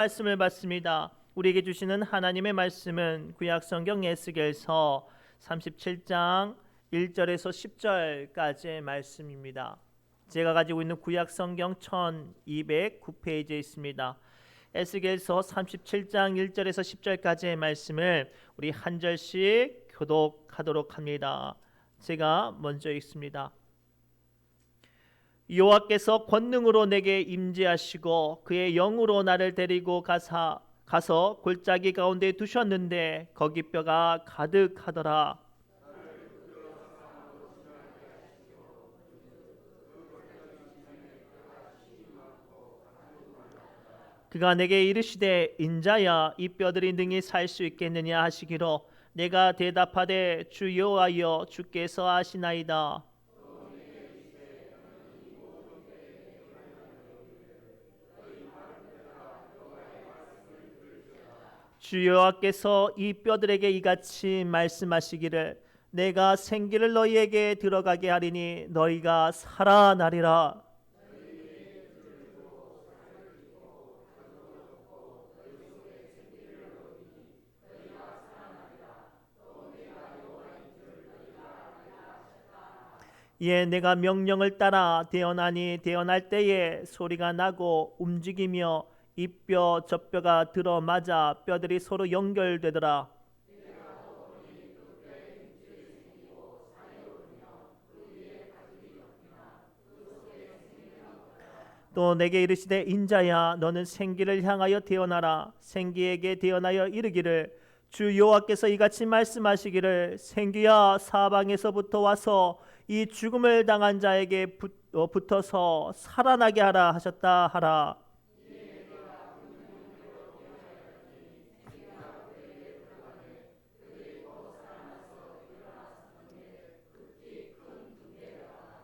말씀을 받습니다. 우리에게 주시는 하나님의 말씀은 구약성경 에스겔서 37장 1절에서 10절까지의 말씀입니다. 제가 가지고 있는 구약성경 1209페이지에 있습니다. 에스겔서 37장 1절에서 10절까지의 말씀을 우리 한 절씩 교독하도록 합니다. 제가 먼저 읽습니다. 여호와께서 권능으로 내게 임재하시고 그의 영으로 나를 데리고 가서 골짜기 가운데 두셨는데 거기 뼈가 가득하더라. 그가 내게 이르시되 인자야 이 뼈들이 능히 살 수 있겠느냐 하시기로 내가 대답하되 주 여호와여 주께서 아시나이다. 주 여호와께서 이 뼈들에게 이같이 말씀하시기를 내가 생기를 너희에게 들어가게 하리니 너희가 살아나리라. 이에 내가 명령을 따라 대언하니 대언할 때에 소리가 나고 움직이며 이 뼈 저 뼈가 들어맞아 뼈들이 서로 연결되더라. 또 내게 이르시되 인자야 너는 생기를 향하여 대언하라. 생기에게 대언하여 이르기를 주 여호와께서 이같이 말씀하시기를 생기야 사방에서부터 와서 이 죽음을 당한 자에게 붙어서 살아나게 하라 하셨다 하라.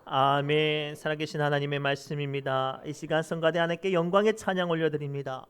아멘. 살아계신 하나님의 말씀입니다. 이 시간 성가대 하나님께 영광의 찬양 올려드립니다.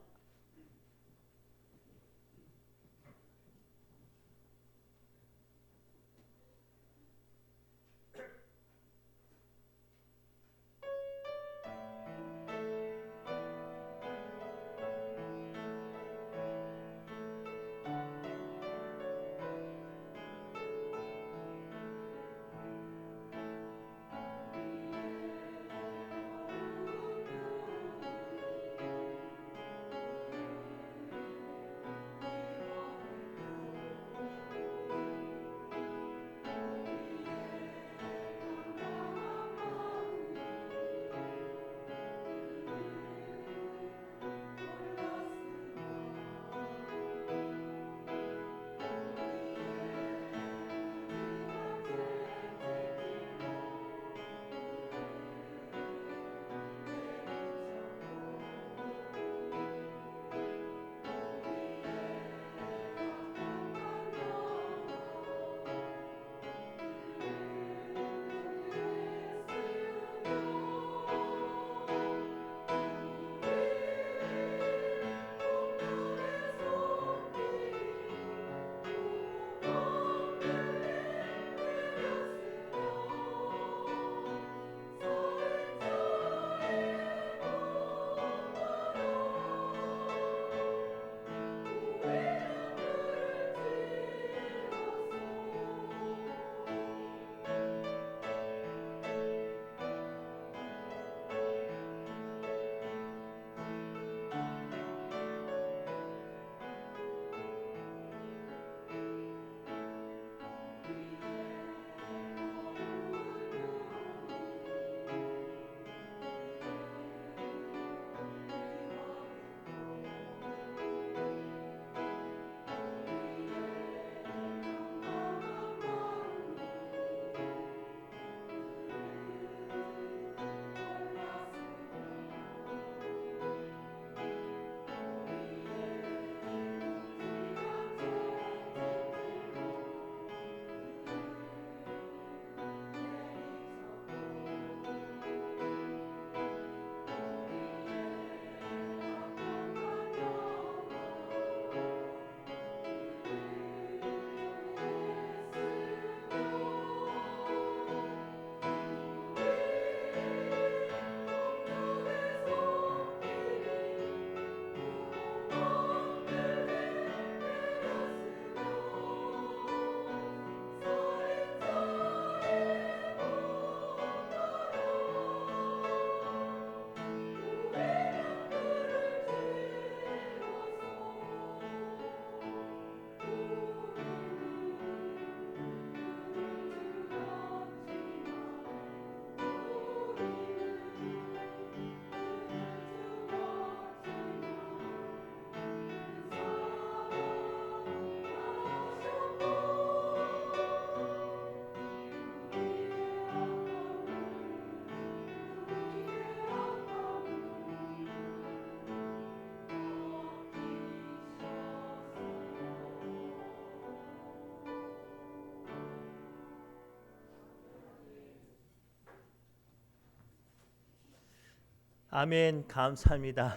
아멘. 감사합니다.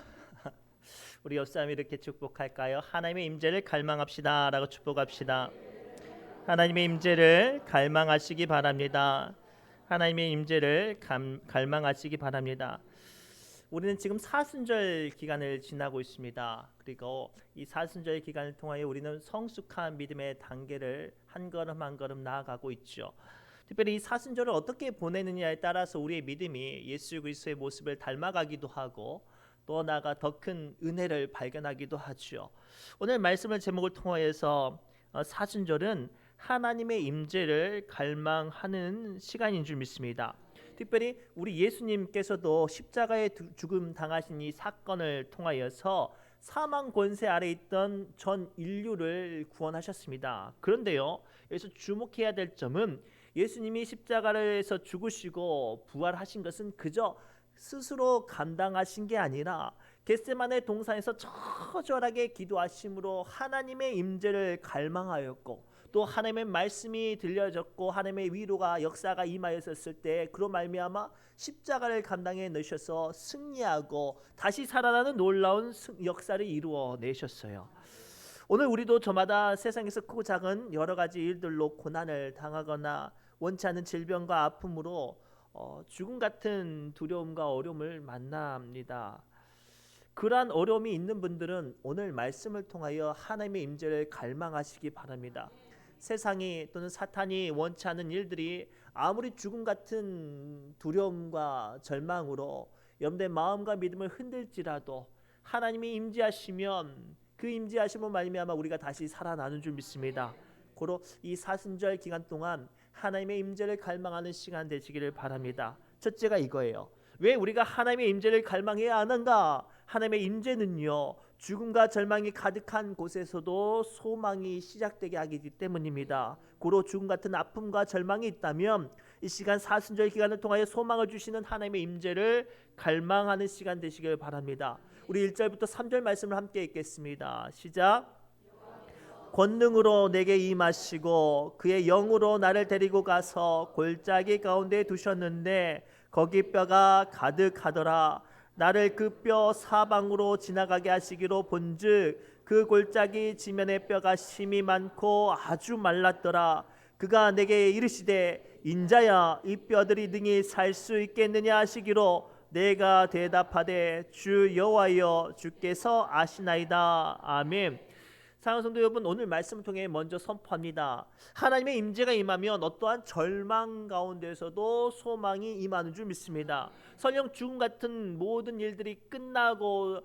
우리 옆 사람 이렇게 축복할까요? 하나님의 임재를 갈망합시다라고 축복합시다. 하나님의 임재를 갈망하시기 바랍니다. 하나님의 임재를 갈망하시기 바랍니다. 우리는 지금 사순절 기간을 지나고 있습니다. 그리고 이 사순절 기간을 통하여 우리는 성숙한 믿음의 단계를 한 걸음 한 걸음 나아가고 있죠. 특별히 이 사순절을 어떻게 보내느냐에 따라서 우리의 믿음이 예수 그리스도의 모습을 닮아가기도 하고 또 나아가 더 큰 은혜를 발견하기도 하죠. 오늘 말씀을 제목을 통하여서 사순절은 하나님의 임재를 갈망하는 시간인 줄 믿습니다. 특별히 우리 예수님께서도 십자가에 죽음 당하신 이 사건을 통하여서 사망 권세 아래 있던 전 인류를 구원하셨습니다. 그런데요, 여기서 주목해야 될 점은 예수님이 십자가에서 죽으시고 부활하신 것은 그저 스스로 감당하신 게 아니라 겟세마네 동산에서 처절하게 기도하심으로 하나님의 임재를 갈망하였고 또 하나님의 말씀이 들려졌고 하나님의 위로가 역사가 임하였을 때 그로 말미암아 십자가를 감당해 내셔서 승리하고 다시 살아나는 놀라운 역사를 이루어 내셨어요. 오늘 우리도 저마다 세상에서 크고 작은 여러 가지 일들로 고난을 당하거나 원치 않는 질병과 아픔으로 죽음 같은 두려움과 어려움을 만납니다. 그러한 어려움이 있는 분들은 오늘 말씀을 통하여 하나님의 임재를 갈망하시기 바랍니다. 세상이 또는 사탄이 원치 않는 일들이 아무리 죽음 같은 두려움과 절망으로 여러분의 마음과 믿음을 흔들지라도 하나님이 임재하시면 그 임재하심으로 말미암아 우리가 다시 살아나는 줄 믿습니다. 고로 이 사순절 기간 동안 하나님의 임재를 갈망하는 시간 되시기를 바랍니다. 첫째가 이거예요. 왜 우리가 하나님의 임재를 갈망해야 하는가? 하나님의 임재는요, 죽음과 절망이 가득한 곳에서도 소망이 시작되게 하기 때문입니다. 고로 죽음 같은 아픔과 절망이 있다면 이 시간 사순절 기간을 통하여 소망을 주시는 하나님의 임재를 갈망하는 시간 되시길 바랍니다. 우리 1절부터 3절 말씀을 함께 읽겠습니다. 시작. 권능으로 내게 임하시고 그의 영으로 나를 데리고 가서 골짜기 가운데 두셨는데 거기 뼈가 가득하더라. 나를 그 뼈 사방으로 지나가게 하시기로 본즉 그 골짜기 지면의 뼈가 심이 많고 아주 말랐더라. 그가 내게 이르시되 인자야 이 뼈들이 능히 살 수 있겠느냐 하시기로 내가 대답하되 주 여호와여 주께서 아시나이다. 아멘. 사랑하는 성도 여러분, 오늘 말씀을 통해 먼저 선포합니다. 하나님의 임재가 임하면 어떠한 절망 가운데서도 소망이 임하는 줄 믿습니다. 설령 죽음 같은 모든 일들이 끝나고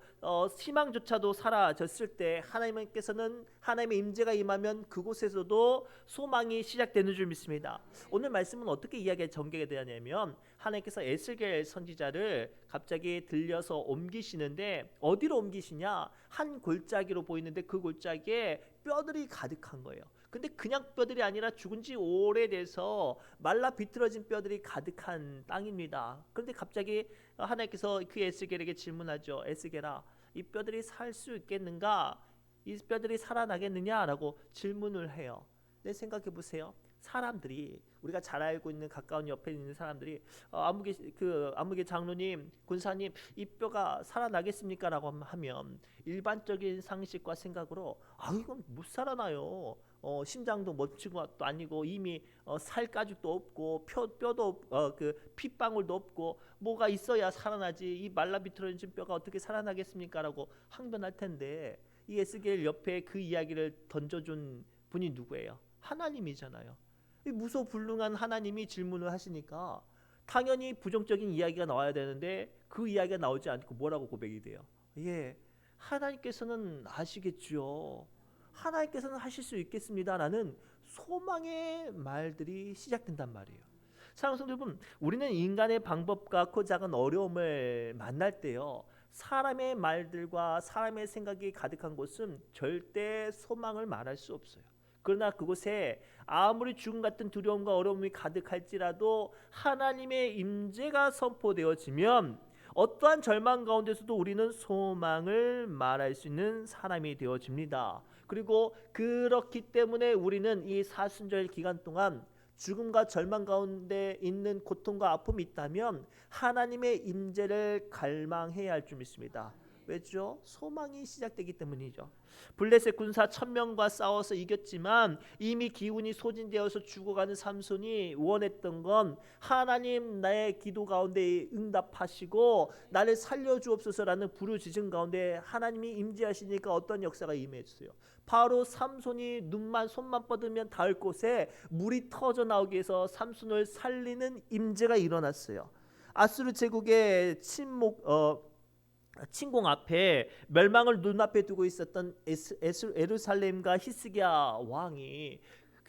희망조차도 사라졌을 때 하나님께서는 하나님의 임재가 임하면 그곳에서도 소망이 시작되는 줄 믿습니다. 오늘 말씀은 어떻게 이야기가 전개가 되냐면 하나님께서 에스겔 선지자를 갑자기 들려서 옮기시는데 어디로 옮기시냐? 한 골짜기로 보이는데 그 골짜기에 뼈들이 가득한 거예요. 근데 그냥 뼈들이 아니라 죽은 지 오래돼서 말라 비틀어진 뼈들이 가득한 땅입니다. 그런데 갑자기 하나님께서 그 에스겔에게 질문하죠. 에스겔아, 이 뼈들이 살 수 있겠는가? 이 뼈들이 살아나겠느냐라고 질문을 해요. 네, 생각해 보세요. 사람들이 우리가 잘 알고 있는 가까운 옆에 있는 사람들이 아무개 장로님, 군사님, 이 뼈가 살아나겠습니까라고 하면 일반적인 상식과 생각으로 이건 못 살아나요. 심장도 멈춘 것도 아니고 이미 살 가죽도 없고 뼈도 그 핏방울도 없고 뭐가 있어야 살아나지 이 말라 비틀어진 뼈가 어떻게 살아나겠습니까라고 항변할 텐데 이 에스겔 옆에 그 이야기를 던져준 분이 누구예요? 하나님이잖아요. 이 무소불능한 하나님이 질문을 하시니까 당연히 부정적인 이야기가 나와야 되는데 그 이야기가 나오지 않고 뭐라고 고백이 돼요? 예, 하나님께서는 아시겠죠. 하나님께서는 하실 수 있겠습니다라는 소망의 말들이 시작된단 말이에요. 사랑하는 성도 여러분, 우리는 인간의 방법과 그 작은 어려움을 만날 때요, 사람의 말들과 사람의 생각이 가득한 곳은 절대 소망을 말할 수 없어요. 그러나 그곳에 아무리 죽음 같은 두려움과 어려움이 가득할지라도 하나님의 임재가 선포되어지면 어떠한 절망 가운데서도 우리는 소망을 말할 수 있는 사람이 되어집니다. 그리고 그렇기 때문에 우리는 이 사순절 기간 동안 죽음과 절망 가운데 있는 고통과 아픔이 있다면 하나님의 임재를 갈망해야 할 줄 믿습니다. 왜죠? 소망이 시작되기 때문이죠. 블레셋 군사 1000명과 싸워서 이겼지만 이미 기운이 소진되어서 죽어가는 삼손이 원했던 건 하나님 나의 기도 가운데 응답하시고 나를 살려주옵소서라는 부르짖음 가운데 하나님이 임재하시니까 어떤 역사가 임했어요. 바로 삼손이 눈만 손만 뻗으면 닿을 곳에 물이 터져 나오게 해서 삼손을 살리는 임재가 일어났어요. 아수르 제국의 침공 앞에 멸망을 눈앞에 두고 있었던 예루살렘과 히스기야 왕이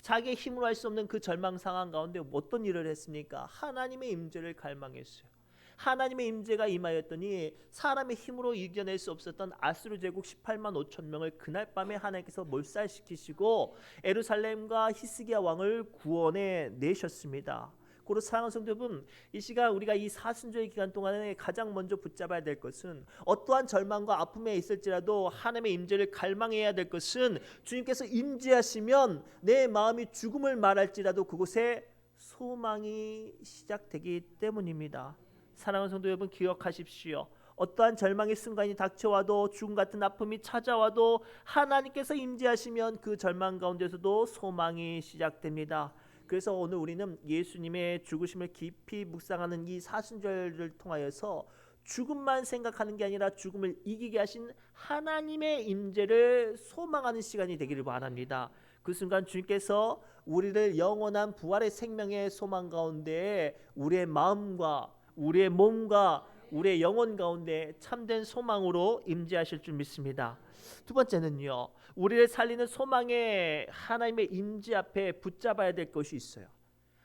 자기의 힘으로 할 수 없는 그 절망 상황 가운데 어떤 일을 했습니까? 하나님의 임재를 갈망했어요. 하나님의 임재가 임하였더니 사람의 힘으로 이겨낼 수 없었던 아수르 제국 18만 5천 명을 그날 밤에 하나님께서 몰살시키시고 예루살렘과 히스기야 왕을 구원해 내셨습니다. 고로 사랑하는 성도 여러분, 이 시간 우리가 이 사순절의 기간 동안에 가장 먼저 붙잡아야 될 것은 어떠한 절망과 아픔에 있을지라도 하나님의 임재를 갈망해야 될 것은 주님께서 임재하시면 내 마음이 죽음을 말할지라도 그곳에 소망이 시작되기 때문입니다. 사랑하는 성도 여러분, 기억하십시오. 어떠한 절망의 순간이 닥쳐와도 죽음 같은 아픔이 찾아와도 하나님께서 임재하시면 그 절망 가운데서도 소망이 시작됩니다. 그래서 오늘 우리는 예수님의 죽으심을 깊이 묵상하는 이 사순절을 통하여서 죽음만 생각하는 게 아니라 죽음을 이기게 하신 하나님의 임재를 소망하는 시간이 되기를 바랍니다. 그 순간 주님께서 우리를 영원한 부활의 생명의 소망 가운데 우리의 마음과 우리의 몸과 우리의 영혼 가운데 참된 소망으로 임재하실 줄 믿습니다. 두 번째는요, 우리를 살리는 소망의 하나님의 임재 앞에 붙잡아야 될 것이 있어요.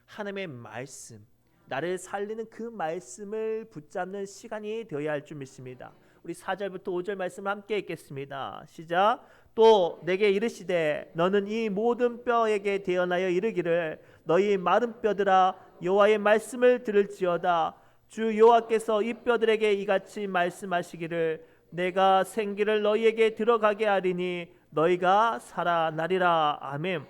하나님의 말씀, 나를 살리는 그 말씀을 붙잡는 시간이 되어야 할 줄 믿습니다. 우리 4절부터 5절 말씀을 함께 읽겠습니다. 시작. 또 내게 이르시되 너는 이 모든 뼈에게 대언하여 이르기를 너희 마른 뼈들아 여호와의 말씀을 들을지어다. 주 여호와께서 이 뼈들에게 이같이 말씀하시기를 내가 생기를 너희에게 들어가게 하리니 너희가 살아나리라. 아멘.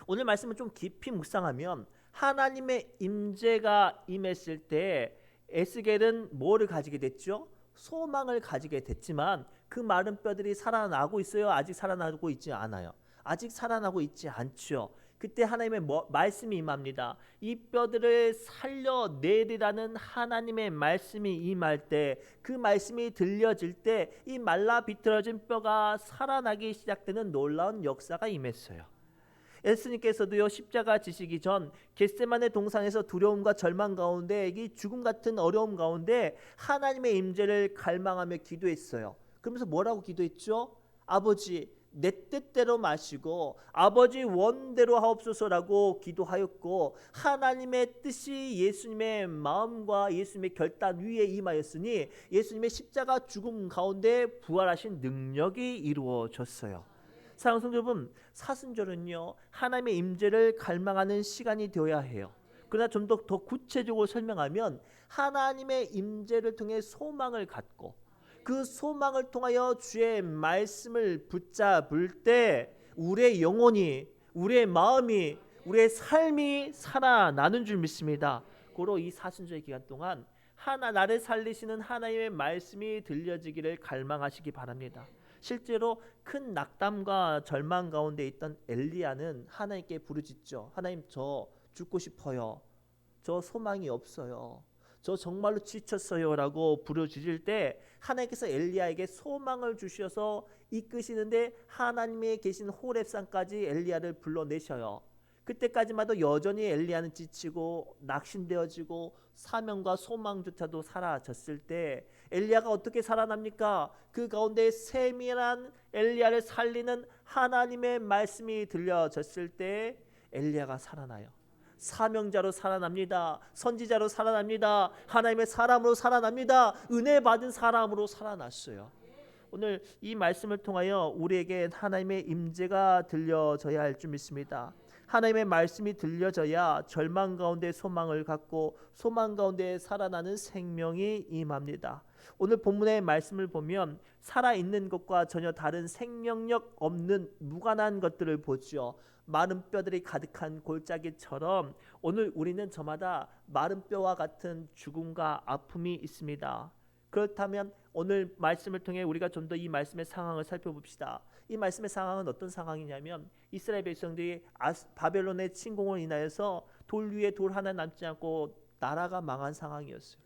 오늘 말씀을 좀 깊이 묵상하면 하나님의 임재가 임했을 때 에스겔은 뭐를 가지게 됐죠? 소망을 가지게 됐지만 그 마른 뼈들이 살아나고 있어요? 아직 살아나고 있지 않아요. 아직 살아나고 있지 않죠. 그때 하나님의 말씀이 임합니다. 이 뼈들을 살려내리라는 하나님의 말씀이 임할 때, 그 말씀이 들려질 때 이 말라 비틀어진 뼈가 살아나기 시작되는 놀라운 역사가 임했어요. 예수님께서도요, 십자가 지시기 전 겟세마네 동산에서 두려움과 절망 가운데, 이 죽음 같은 어려움 가운데 하나님의 임재를 갈망하며 기도했어요. 그러면서 뭐라고 기도했죠? 아버지, 내 뜻대로 마시고 아버지 원대로 하옵소서라고 기도하였고, 하나님의 뜻이 예수님의 마음과 예수님의 결단 위에 임하였으니 예수님의 십자가 죽음 가운데 부활하신 능력이 이루어졌어요. 사랑하는 성도 여러분, 사순절은요, 하나님의 임재를 갈망하는 시간이 되어야 해요. 그러나 좀 더 구체적으로 설명하면 하나님의 임재를 통해 소망을 갖고 그 소망을 통하여 주의 말씀을 붙잡을 때 우리의 영혼이, 우리의 마음이, 우리의 삶이 살아나는 줄 믿습니다. 고로 이 사순절 기간 동안 나를 살리시는 하나님의 말씀이 들려지기를 갈망하시기 바랍니다. 실제로 큰 낙담과 절망 가운데 있던 엘리야는 하나님께 부르짖죠. 하나님, 저 죽고 싶어요. 저 소망이 없어요. 저 정말로 지쳤어요 라고 부르짖을 때 하나님께서 엘리야에게 소망을 주셔서 이끄시는데 하나님의 계신 호렙산까지 엘리야를 불러내셔요. 그때까지만 해도 여전히 엘리야는 지치고 낙심되어지고 사명과 소망조차도 사라졌을 때 엘리야가 어떻게 살아납니까? 그 가운데 세밀한 엘리야를 살리는 하나님의 말씀이 들려졌을 때 엘리야가 살아나요. 사명자로 살아납니다. 선지자로 살아납니다. 하나님의 사람으로 살아납니다. 은혜 받은 사람으로 살아났어요. 오늘 이 말씀을 통하여 우리에게 하나님의 임재가 들려져야 할 줄 믿습니다. 하나님의 말씀이 들려져야 절망 가운데 소망을 갖고 소망 가운데 살아나는 생명이 임합니다. 오늘 본문의 말씀을 보면 살아있는 것과 전혀 다른 생명력 없는 무관한 것들을 보죠. 마른 뼈들이 가득한 골짜기처럼 오늘 우리는 저마다 마른 뼈와 같은 죽음과 아픔이 있습니다. 그렇다면 오늘 말씀을 통해 우리가 좀 더 이 말씀의 상황을 살펴봅시다. 이 말씀의 상황은 어떤 상황이냐면 이스라엘 백성들이 바벨론의 침공을 인하여서 돌 위에 돌 하나 남지 않고 나라가 망한 상황이었어요.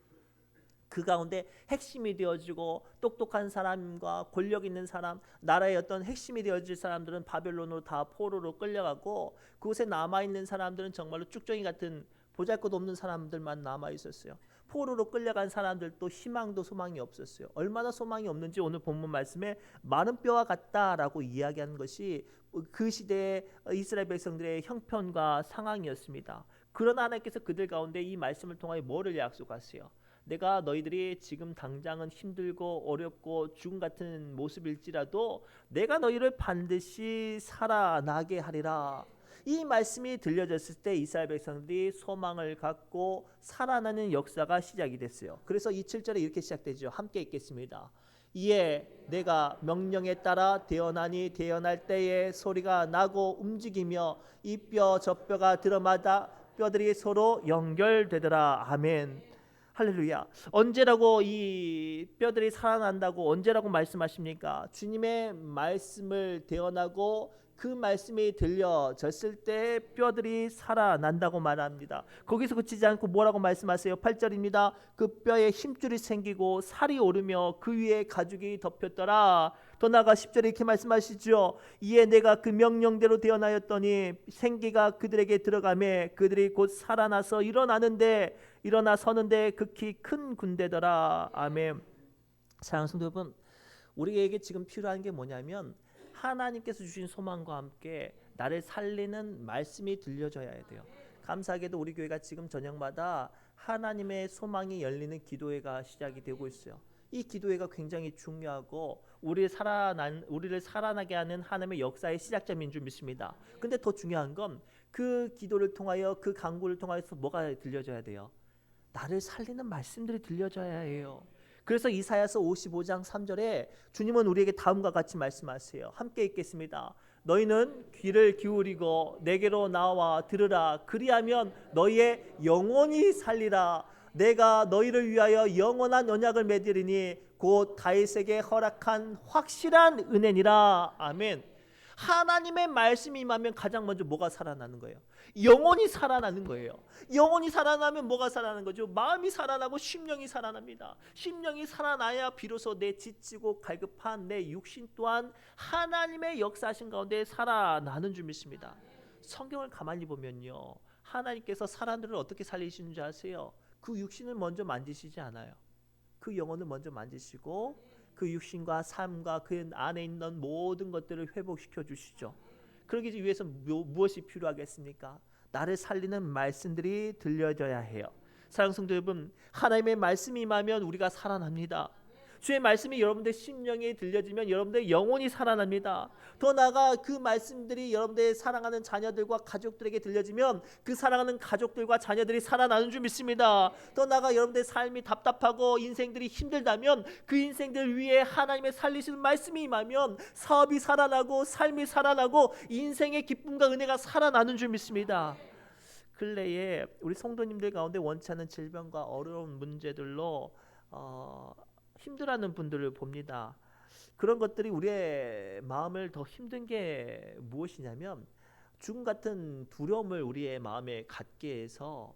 그 가운데 핵심이 되어지고 똑똑한 사람과 권력 있는 사람, 나라의 어떤 핵심이 되어질 사람들은 바벨론으로 다 포로로 끌려가고 그곳에 남아있는 사람들은 정말로 쭉정이 같은 보잘것없는 사람들만 남아 있었어요. 포로로 끌려간 사람들도 희망도 소망이 없었어요. 얼마나 소망이 없는지 오늘 본문 말씀에 마른 뼈와 같다라고 이야기하는 것이 그 시대의 이스라엘 백성들의 형편과 상황이었습니다. 그러나 하나님께서 그들 가운데 이 말씀을 통하여 뭐를 약속하세요? 내가 너희들이 지금 당장은 힘들고 어렵고 죽음 같은 모습일지라도 내가 너희를 반드시 살아나게 하리라. 이 말씀이 들려졌을 때 이스라엘 백성들이 소망을 갖고 살아나는 역사가 시작이 됐어요. 그래서 이 7절에 이렇게 시작되죠. 함께 읽겠습니다. 이에 내가 명령에 따라 대언하니 대언할 때에 소리가 나고 움직이며 이 뼈 저 뼈가 들어마다 뼈들이 서로 연결되더라. 아멘. 할렐루야. 언제라고 이 뼈들이 살아난다고 언제라고 말씀하십니까? 주님의 말씀을 대언하고 그 말씀이 들려졌을 때 뼈들이 살아난다고 말합니다. 거기서 그치지 않고 뭐라고 말씀하세요? 8절입니다. 그 뼈에 힘줄이 생기고 살이 오르며 그 위에 가죽이 덮였더라. 더 나아가 10절에 이렇게 말씀하시죠. 이에 내가 그 명령대로 대언하였더니 생기가 그들에게 들어가매 그들이 곧 살아나서 일어나 서는데 극히 큰 군대더라. 아멘. 사랑하는 성도 여러분, 우리에게 지금 필요한 게 뭐냐면 하나님께서 주신 소망과 함께 나를 살리는 말씀이 들려져야 돼요. 감사하게도 우리 교회가 지금 저녁마다 하나님의 소망이 열리는 기도회가 시작이 되고 있어요. 이 기도회가 굉장히 중요하고 우리를 살아나게 하는 하나님의 역사의 시작점인 줄 믿습니다. 근데 더 중요한 건 그 기도를 통하여 그 간구를 통하여서 뭐가 들려져야 돼요? 나를 살리는 말씀들이 들려져야 해요. 그래서 이사야서 55장 3절에 주님은 우리에게 다음과 같이 말씀하세요. 함께 읽겠습니다. 너희는 귀를 기울이고 내게로 나와 들으라. 그리하면 너희의 영혼이 살리라. 내가 너희를 위하여 영원한 언약을 맺으리니 곧 다윗에게 허락한 확실한 은혜니라. 아멘. 하나님의 말씀이 임하면 가장 먼저 뭐가 살아나는 거예요? 영혼이 살아나는 거예요. 영혼이 살아나면 뭐가 살아나는 거죠? 마음이 살아나고 심령이 살아납니다. 심령이 살아나야 비로소 내 지치고 갈급한 내 육신 또한 하나님의 역사하신 가운데 살아나는 줄 믿습니다. 성경을 가만히 보면요, 하나님께서 사람들을 어떻게 살리시는 줄 아세요? 그 육신을 먼저 만지시지 않아요. 그 영혼을 먼저 만지시고 그 육신과 삶과 그 안에 있는 모든 것들을 회복시켜 주시죠. 그러기 위해서 무엇이 필요하겠습니까? 나를 살리는 말씀들이 들려져야 해요. 사랑하는 성도 여러분, 하나님의 말씀이 임하면 우리가 살아납니다. 주의 말씀이 여러분들 심령에 들려지면 여러분들의 영혼이 살아납니다. 더 나아가 그 말씀들이 여러분들의 사랑하는 자녀들과 가족들에게 들려지면 그 사랑하는 가족들과 자녀들이 살아나는 줄 믿습니다. 더 나아가 여러분들의 삶이 답답하고 인생들이 힘들다면 그 인생들 위에 하나님의 살리시는 말씀이 임하면 사업이 살아나고 삶이 살아나고 인생의 기쁨과 은혜가 살아나는 줄 믿습니다. 근래에 우리 성도님들 가운데 원치 않는 질병과 어려운 문제들로 힘들어하는 분들을 봅니다. 그런 것들이 우리의 마음을 더 힘든 게 무엇이냐면 죽음 같은 두려움을 우리의 마음에 갖게 해서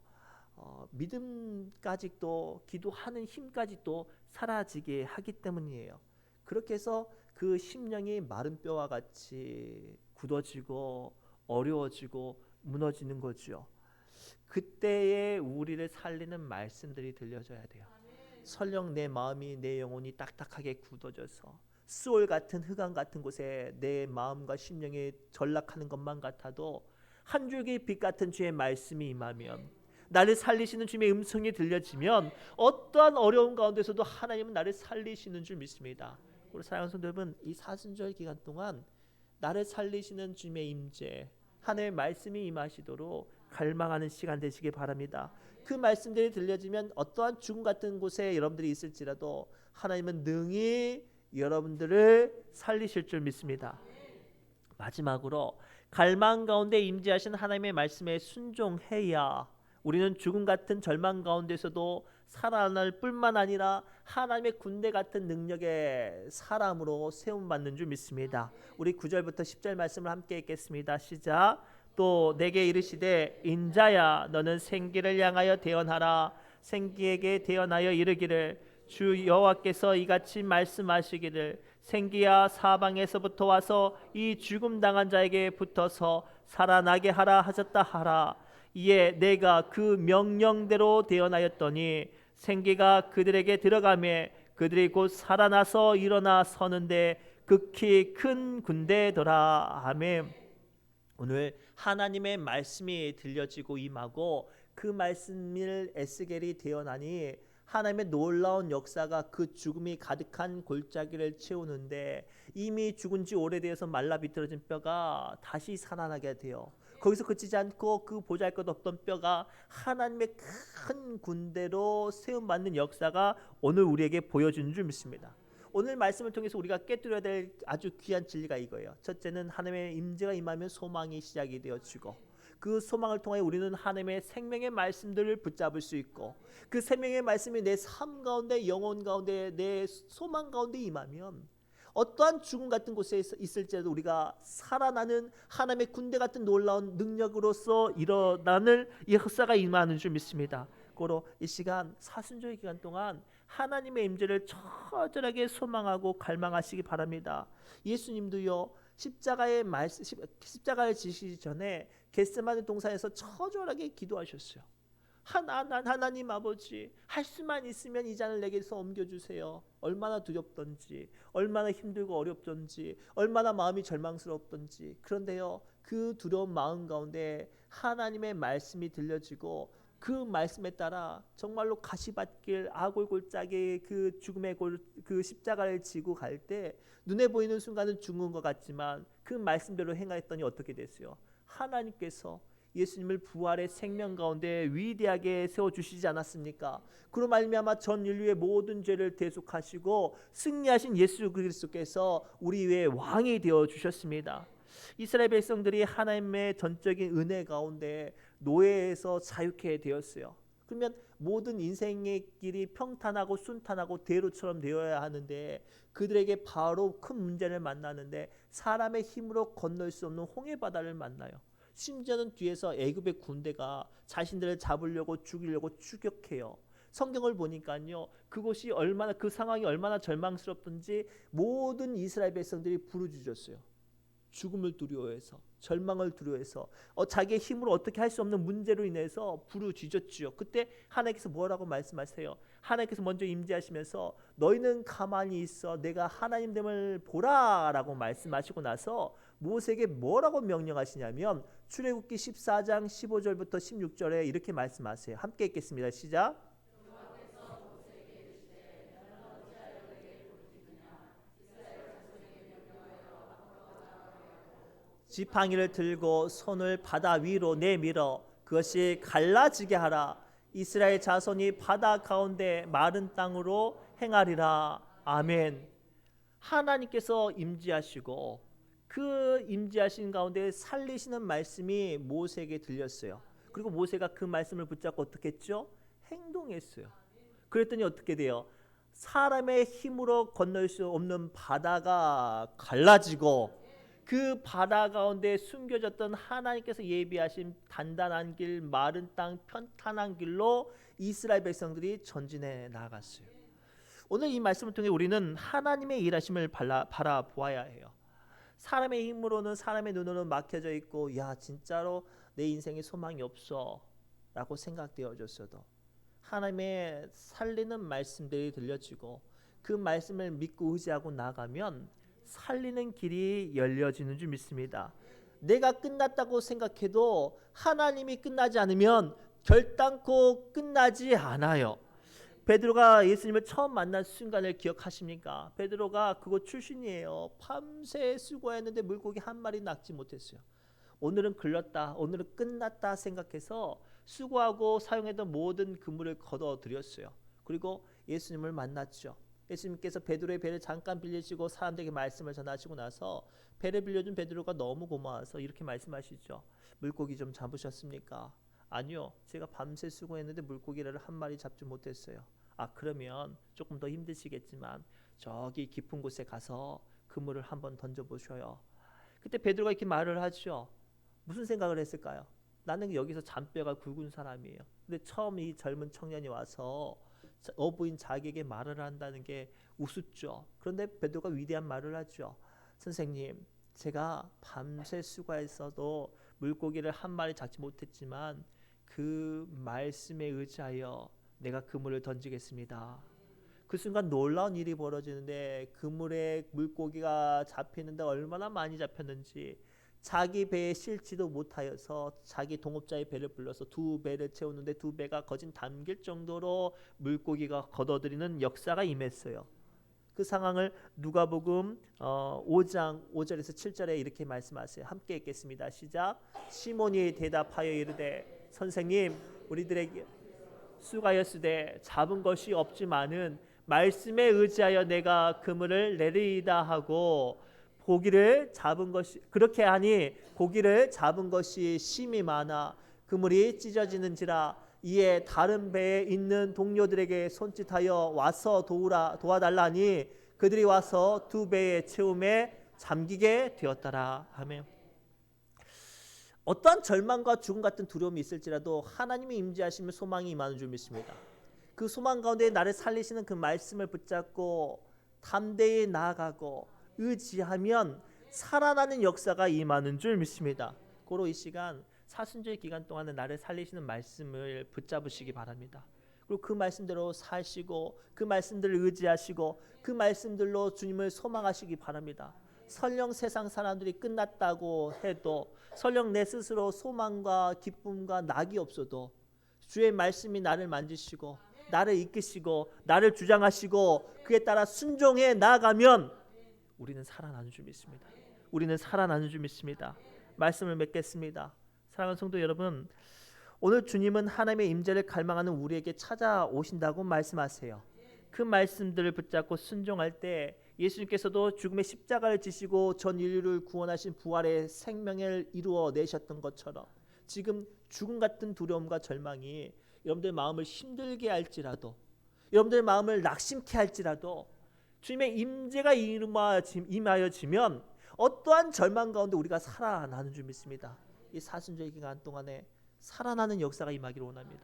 믿음까지 또 기도하는 힘까지 또 사라지게 하기 때문이에요. 그렇게 해서 그 심령이 마른 뼈와 같이 굳어지고 어려워지고 무너지는 거죠. 그때에 우리를 살리는 말씀들이 들려져야 돼요. 설령 내 마음이 내 영혼이 딱딱하게 굳어져서 스올 같은 흑암 같은 곳에 내 마음과 심령이 전락하는 것만 같아도 한 줄기 빛 같은 주의 말씀이 임하면 나를 살리시는 주님의 음성이 들려지면 어떠한 어려운 가운데서도 하나님은 나를 살리시는 줄 믿습니다. 우리 사랑하는 성도 여러분, 이 사순절 기간 동안 나를 살리시는 주님의 임재, 하나님의 말씀이 임하시도록 갈망하는 시간 되시기 바랍니다. 그 말씀들이 들려지면 어떠한 죽음 같은 곳에 여러분들이 있을지라도 하나님은 능히 여러분들을 살리실 줄 믿습니다. 마지막으로 갈망 가운데 임재하신 하나님의 말씀에 순종해야 우리는 죽음 같은 절망 가운데서도 살아날 뿐만 아니라 하나님의 군대 같은 능력의 사람으로 세움받는 줄 믿습니다. 우리 9절부터 10절 말씀을 함께 읽겠습니다. 시작. 또 내게 이르시되 인자야 너는 생기를 향하여 대언하라. 생기에게 대언하여 이르기를 주 여호와께서 이같이 말씀하시기를 생기야 사방에서부터 와서 이 죽음 당한 자에게 붙어서 살아나게 하라 하셨다 하라. 이에 내가 그 명령대로 대언하였더니 생기가 그들에게 들어가매 그들이 곧 살아나서 일어나 서는데 극히 큰 군대더라. 아멘. 오늘 하나님의 말씀이 들려지고 임하고 그 말씀을 에스겔이 대언하니 하나님의 놀라운 역사가 그 죽음이 가득한 골짜기를 채우는데 이미 죽은 지 오래되어서 말라 비틀어진 뼈가 다시 살아나게 돼요. 거기서 그치지 않고 그 보잘것없던 뼈가 하나님의 큰 군대로 세움받는 역사가 오늘 우리에게 보여주는 줄 믿습니다. 오늘 말씀을 통해서 우리가 깨뜨려야 될 아주 귀한 진리가 이거예요. 첫째는 하나님의 임재가 임하면 소망이 시작이 되어지고 그 소망을 통해 우리는 하나님의 생명의 말씀들을 붙잡을 수 있고 그 생명의 말씀이 내 삶 가운데 영혼 가운데 내 소망 가운데 임하면 어떠한 죽음 같은 곳에 있을지라도 우리가 살아나는 하나님의 군대 같은 놀라운 능력으로서 일어나는 이 역사가 임하는 줄 믿습니다. 고로 이 시간 사순절의 기간 동안 하나님의 임재를 처절하게 소망하고 갈망하시기 바랍니다. 예수님도요 십자가를 지시기 전에 겟세마네 동산에서 처절하게 기도하셨어요. 하나님 아버지 할 수만 있으면 이 잔을 내게서 옮겨주세요. 얼마나 두렵던지 얼마나 힘들고 어렵던지 얼마나 마음이 절망스럽던지. 그런데요 그 두려운 마음 가운데 하나님의 말씀이 들려지고 그 말씀에 따라 정말로 가시밭길 아골골짜기의 그 죽음의 그 십자가를 지고 갈 때 눈에 보이는 순간은 죽은 것 같지만 그 말씀대로 행하였더니 어떻게 됐어요? 하나님께서 예수님을 부활의 생명 가운데 위대하게 세워주시지 않았습니까? 그로 말미암아 전 인류의 모든 죄를 대속하시고 승리하신 예수 그리스도께서 우리 위에 왕이 되어주셨습니다. 이스라엘 백성들이 하나님의 전적인 은혜 가운데 노예에서 자유케 되었어요. 그러면 모든 인생의 길이 평탄하고 순탄하고 대로처럼 되어야 하는데 그들에게 바로 큰 문제를 만나는데 사람의 힘으로 건널 수 없는 홍해 바다를 만나요. 심지어는 뒤에서 애굽의 군대가 자신들을 잡으려고 죽이려고 추격해요. 성경을 보니까요 그곳이 얼마나 그 상황이 얼마나 절망스럽던지 모든 이스라엘 백성들이 부르짖었어요. 죽음을 두려워해서 절망을 두려워해서 자기의 힘으로 어떻게 할 수 없는 문제로 인해서 부르짖었지요. 그때 하나님께서 뭐라고 말씀하세요? 하나님께서 먼저 임재하시면서 너희는 가만히 있어 내가 하나님됨을 보라라고 말씀하시고 나서 모세에게 뭐라고 명령하시냐면 출애굽기 14장 15절부터 16절에 이렇게 말씀하세요. 함께 읽겠습니다. 시작. 지팡이를 들고 손을 바다 위로 내밀어 그것이 갈라지게 하라. 이스라엘 자손이 바다 가운데 마른 땅으로 행하리라. 아멘. 하나님께서 임재하시고 그 임재하신 가운데 살리시는 말씀이 모세에게 들렸어요. 그리고 모세가 그 말씀을 붙잡고 어떻게 했죠? 행동했어요. 그랬더니 어떻게 돼요? 사람의 힘으로 건널 수 없는 바다가 갈라지고 그 바다 가운데 숨겨졌던 하나님께서 예비하신 단단한 길, 마른 땅, 편탄한 길로 이스라엘 백성들이 전진해 나갔어요. 오늘 이 말씀을 통해 우리는 하나님의 일하심을 바라보아야 해요. 사람의 힘으로는 사람의 눈으로는 막혀져 있고 야 진짜로 내 인생에 소망이 없어 라고 생각되어졌어도 하나님의 살리는 말씀들이 들려지고 그 말씀을 믿고 의지하고 나가면 살리는 길이 열려지는 줄 믿습니다. 내가 끝났다고 생각해도 하나님이 끝나지 않으면 결단코 끝나지 않아요. 베드로가 예수님을 처음 만난 순간을 기억하십니까? 베드로가 그곳 출신이에요. 밤새 수고했는데 물고기 한 마리 낚지 못했어요. 오늘은 글렀다, 오늘은 끝났다 생각해서 수고하고 사용했던 모든 그물을 걷어들였어요. 그리고 예수님을 만났죠. 예수님께서 베드로의 배를 잠깐 빌리시고 사람들에게 말씀을 전하시고 나서 배를 빌려준 베드로가 너무 고마워서 이렇게 말씀하시죠. 물고기 좀 잡으셨습니까? 아니요, 제가 밤새 수고했는데 물고기를 한 마리 잡지 못했어요. 아, 그러면 조금 더 힘드시겠지만 저기 깊은 곳에 가서 그물을 한번 던져보셔요. 그때 베드로가 이렇게 말을 하죠. 무슨 생각을 했을까요? 나는 여기서 잔뼈가 굵은 사람이에요. 근데 처음 이 젊은 청년이 와서 어부인 자기에게 말을 한다는 게 우습죠. 그런데 베드로가 위대한 말을 하죠. 선생님, 제가 밤새 수고했어도 물고기를 한 마리 잡지 못했지만 그 말씀에 의지하여 내가 그물을 던지겠습니다. 그 순간 놀라운 일이 벌어지는데 그물에 물고기가 잡히는데 얼마나 많이 잡혔는지 자기 배에 실지도 못하여서 자기 동업자의 배를 불러서 두 배를 채우는데 두 배가 거진 담길 정도로 물고기가 걷어들이는 역사가 임했어요. 그 상황을 누가복음 5장 5절에서 7절에 이렇게 말씀하세요. 함께 읽겠습니다. 시작. 시몬이 대답하여 이르되 선생님, 우리들에게 수고하였으되 잡은 것이 없지만은 말씀에 의지하여 내가 그물을 내리이다 하고 고기를 잡은 것이 그렇게 하니 고기를 잡은 것이 심히 많아 그물이 찢어지는지라. 이에 다른 배에 있는 동료들에게 손짓하여 와서 도와달라니 그들이 와서 두 배의 채움에 잠기게 되었더라. 아멘. 어떠한 절망과 죽음 같은 두려움이 있을지라도 하나님이 임재하시면 소망이 임하는 줄 믿습니다. 그 소망 가운데 나를 살리시는 그 말씀을 붙잡고 담대히 나아가고 의지하면 살아나는 역사가 임하는 줄 믿습니다. 고로 이 시간 사순절 기간 동안에 나를 살리시는 말씀을 붙잡으시기 바랍니다. 그리고 그 말씀대로 사시고 그 말씀들을 의지하시고 그 말씀들로 주님을 소망하시기 바랍니다. 설령 세상 사람들이 끝났다고 해도 설령 내 스스로 소망과 기쁨과 낙이 없어도 주의 말씀이 나를 만지시고 나를 이끄시고 나를 주장하시고 그에 따라 순종해 나아가면 우리는 살아나는 줄 믿습니다. 우리는 살아나는 줄 믿습니다. 말씀을 맺겠습니다. 사랑하는 성도 여러분, 오늘 주님은 하나님의 임재를 갈망하는 우리에게 찾아오신다고 말씀하세요. 그 말씀들을 붙잡고 순종할 때 예수님께서도 죽음의 십자가를 지시고 전 인류를 구원하신 부활의 생명을 이루어내셨던 것처럼 지금 죽음 같은 두려움과 절망이 여러분들 마음을 힘들게 할지라도 여러분들 마음을 낙심케 할지라도 주님의 임재가 임하여지면 어떠한 절망 가운데 우리가 살아나는 줄 믿습니다. 이 사순절 기간 동안에 살아나는 역사가 임하기를 원합니다.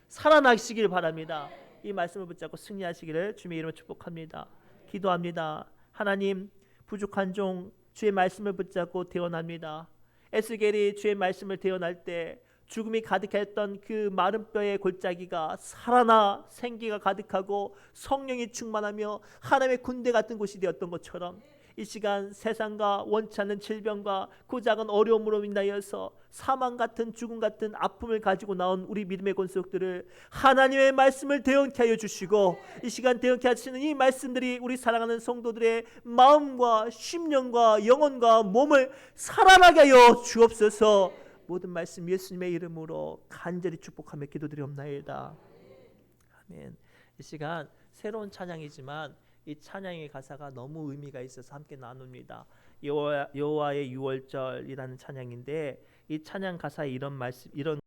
살아나시길 바랍니다. 이 말씀을 붙잡고 승리하시기를 주님의 이름으로 축복합니다. 기도합니다. 하나님, 부족한 종 주의 말씀을 붙잡고 태어납니다. 에스겔이 주의 말씀을 태어날 때 죽음이 가득했던 그 마른 뼈의 골짜기가 살아나 생기가 가득하고 성령이 충만하며 하나님의 군대 같은 곳이 되었던 것처럼 이 시간 세상과 원치 않는 질병과 고작은 어려움으로 인하여서 사망 같은 죽음 같은 아픔을 가지고 나온 우리 믿음의 권속들을 하나님의 말씀을 대언케 하여 주시고 이 시간 대언케 하시는 이 말씀들이 우리 사랑하는 성도들의 마음과 심령과 영혼과 몸을 살아나게 하여 주옵소서. 모든 말씀 예수님의 이름으로 간절히 축복하며 기도드리옵나이다. 아멘. 이 시간 새로운 찬양이지만 이 찬양의 가사가 너무 의미가 있어서 함께 나눕니다. 여호와의 유월절이라는 찬양인데 이 찬양 가사에 이런